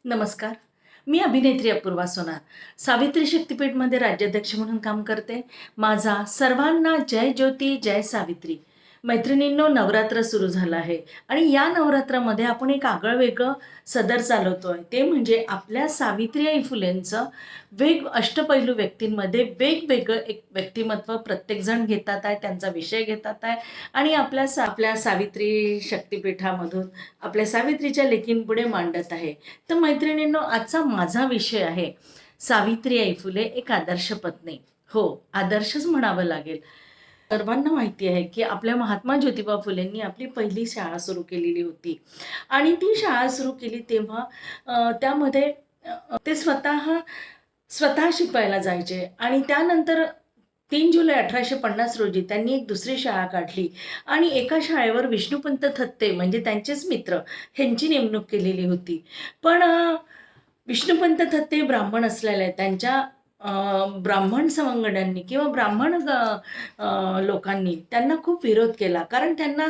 नमस्कार. मी अभिनेत्री अपूर्वा सोनार. सावित्री शक्तिपीठमध्ये राज्याध्यक्ष म्हणून काम करते. माझा सर्वांना जय ज्योती, जय सावित्री. मैत्रिणींनो, नवरात्र सुरू झालं आहे आणि या नवरात्रामध्ये आपण एक आगळं-वेगळं सदर चालवतोय. ते म्हणजे आपल्या सावित्रीबाई फुलेंचं अष्टपैलू व्यक्तींमध्ये वेगवेगळं एक व्यक्तिमत्व प्रत्येकजण घेतात आहे, त्यांचा विषय घेतात आहे आणि आपल्या सावित्री शक्तिपीठामधून आपल्या सावित्रीच्या लेकींपुढे मांडत आहे. तर मैत्रिणींनो, आजचा माझा विषय आहे सावित्रीबाई फुले एक आदर्श पत्नी. हो, आदर्शच म्हणावं लागेल. सर्वांना माहिती आहे की आपल्या महात्मा ज्योतिबा फुलेंनी आपली पहिली शाळा सुरू केलेली होती आणि ती शाळा सुरू केली तेव्हा त्यामध्ये ते स्वतः शिकवायला जायचे आणि त्यानंतर 3 जुलै 1850 रोजी त्यांनी एक दुसरी शाळा काढली आणि एका शाळेवर विष्णुपंत थत्ते म्हणजे त्यांचेच मित्र ह्यांची नेमणूक केलेली होती. पण विष्णुपंत थत्ते ब्राह्मण असलेले त्यांच्या ब्राह्मण सवंगड्यांनी किंवा ब्राह्मण लोकांनी त्यांना खूप विरोध केला, कारण त्यांना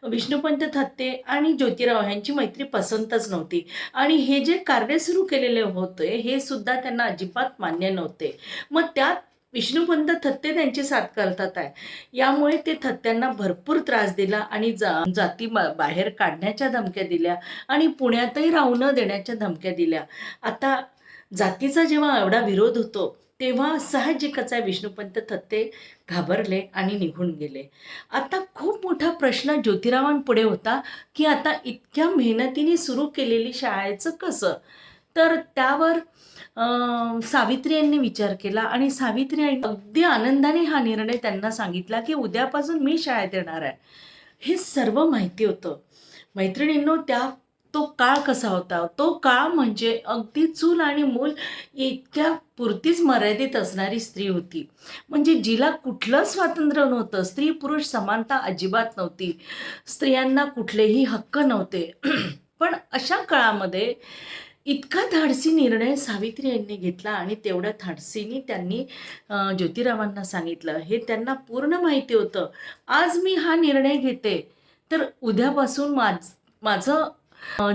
विष्णुपंत थत्ते आणि ज्योतिराव ह्यांची मैत्री पसंतच नव्हती आणि हे जे कार्य सुरू केलेले होते हे सुद्धा त्यांना अजिबात मान्य नव्हते. मग त्यात विष्णुपंत थत्ते त्यांची साथ करतात आहे, यामुळे ते थत्त्यांना भरपूर त्रास दिला आणि जाती बाहेर काढण्याच्या धमक्या दिल्या आणि पुण्यातही राहू न देण्याच्या धमक्या दिल्या. आता जातीचा जेव्हा एवढा विरोध होतो तेव्हा साहजिकच आहे विष्णुपंत थत्ते घाबरले आणि निघून गेले. आता खूप मोठा प्रश्न ज्योतिरावांपुढे होता की आता इतक्या मेहनतीने सुरू केलेली शाळेचं कसं. तर त्यावर सावित्री यांनी विचार केला आणि सावित्री अगदी आनंदाने हा निर्णय त्यांना सांगितला की उद्यापासून मी शाळेत येणार आहे. हे सर्व माहिती होतं. मैत्रिणींनो, तो काळ कसा होता, तो काळ म्हणजे अगदी चूल आणि मूल इतक्या पुरतीच मर्यादित असणारी स्त्री होती. म्हणजे जिला कुठलं स्वातंत्र्य नव्हतं, स्त्री पुरुष समानता अजिबात नव्हती, स्त्रियांना कुठलेही हक्क नव्हते. पण अशा काळामध्ये इतका धाडसी निर्णय सावित्री यांनी घेतला आणि तेवढ्या धाडसीने त्यांनी ज्योतिरावांना सांगितलं. हे त्यांना पूर्ण माहिती होतं. आज मी हा निर्णय घेते तर उद्यापासून माझं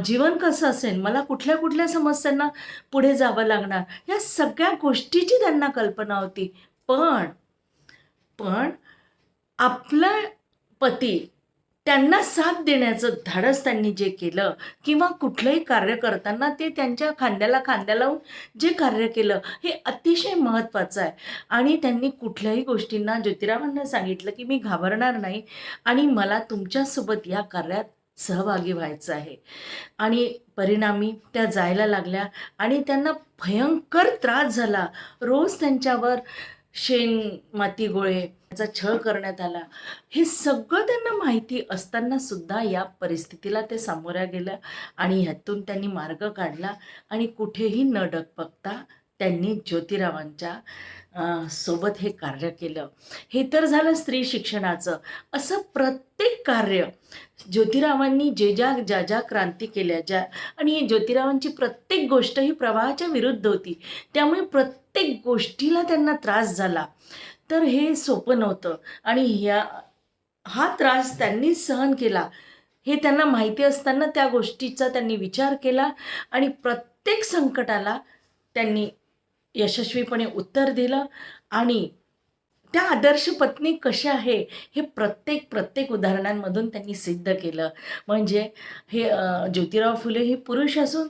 जीवन कसं असेल, मला कुठल्या कुठल्या समस्यांना पुढे जावं लागणार, या सगळ्या गोष्टीची त्यांना कल्पना होती. पण पण आपला पती त्यांना साथ देण्याचं धाडस त्यांनी जे केलं किंवा कुठलंही कार्य करताना ते त्यांच्या खांद्याला खांद्या लावून जे कार्य केलं हे अतिशय महत्त्वाचं आहे. आणि त्यांनी कुठल्याही गोष्टींना ज्योतिरावांना सांगितलं की मी घाबरणार नाही आणि मला तुमच्यासोबत या कार्यात सहभागी व्हायचं आहे. आणि परिणामी त्या जायला लागल्या आणि त्यांना भयंकर त्रास झाला. रोज त्यांच्यावर शेण, माती गोळे याचा छळ करण्यात आला. हे सगळं त्यांना माहिती असताना सुद्धा या परिस्थितीला ते सामोऱ्या गेल्या आणि ह्यातून त्यांनी मार्ग काढला आणि कुठेही न डगमगता त्यांनी ज्योतिरावांच्या सोबत हे कार्य केलं. हे तर झालं स्त्री शिक्षणाचं. असं प्रत्येक कार्य ज्योतिरावांनी ज्या ज्या क्रांती केल्या आणि ज्योतिरावांची प्रत्येक गोष्ट ही प्रवाहाच्या विरुद्ध होती, त्यामुळे प्रत्येक गोष्टीला त्यांना त्रास झाला. तर हे सोपं नव्हतं आणि हा त्रास त्यांनी सहन केला. हे त्यांना माहिती असताना त्या गोष्टीचा त्यांनी विचार केला आणि प्रत्येक संकटाला त्यांनी यशस्वीपणे उत्तर दिलं आणि त्या आदर्श पत्नी कशा आहे हे प्रत्येक उदाहरणांमधून त्यांनी सिद्ध केलं. म्हणजे हे ज्योतिराव फुले हे पुरुष असून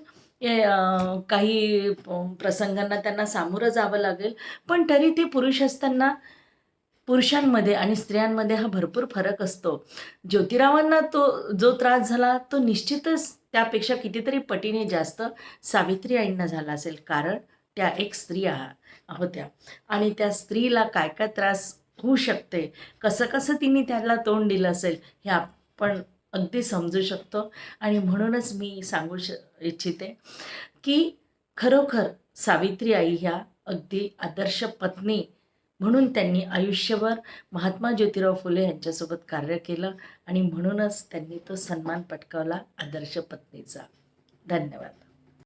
काही प्रसंगांना त्यांना सामोरं जावं लागेल, पण तरी ते पुरुष असताना पुरुषांमध्ये आणि स्त्रियांमध्ये हा भरपूर फरक असतो. ज्योतिरावांना तो जो त्रास झाला तो निश्चितच त्यापेक्षा कितीतरी पटीने जास्त सावित्री आईंना झाला असेल, कारण त्या एक स्त्री होत्या आणि त्या स्त्रीला काय काय त्रास होऊ शकते, कसं कसं तिने त्याला तोंड दिलं असेल हे आपण अगदी समजू शकतो. आणि म्हणूनच मी सांगू इच्छिते की खरोखर सावित्री आई ह्या अगदी आदर्श पत्नी म्हणून त्यांनी आयुष्यभर महात्मा ज्योतिराव फुले यांच्यासोबत कार्य केलं आणि म्हणूनच त्यांनी तो सन्मान पटकावला आदर्श पत्नीचा. धन्यवाद.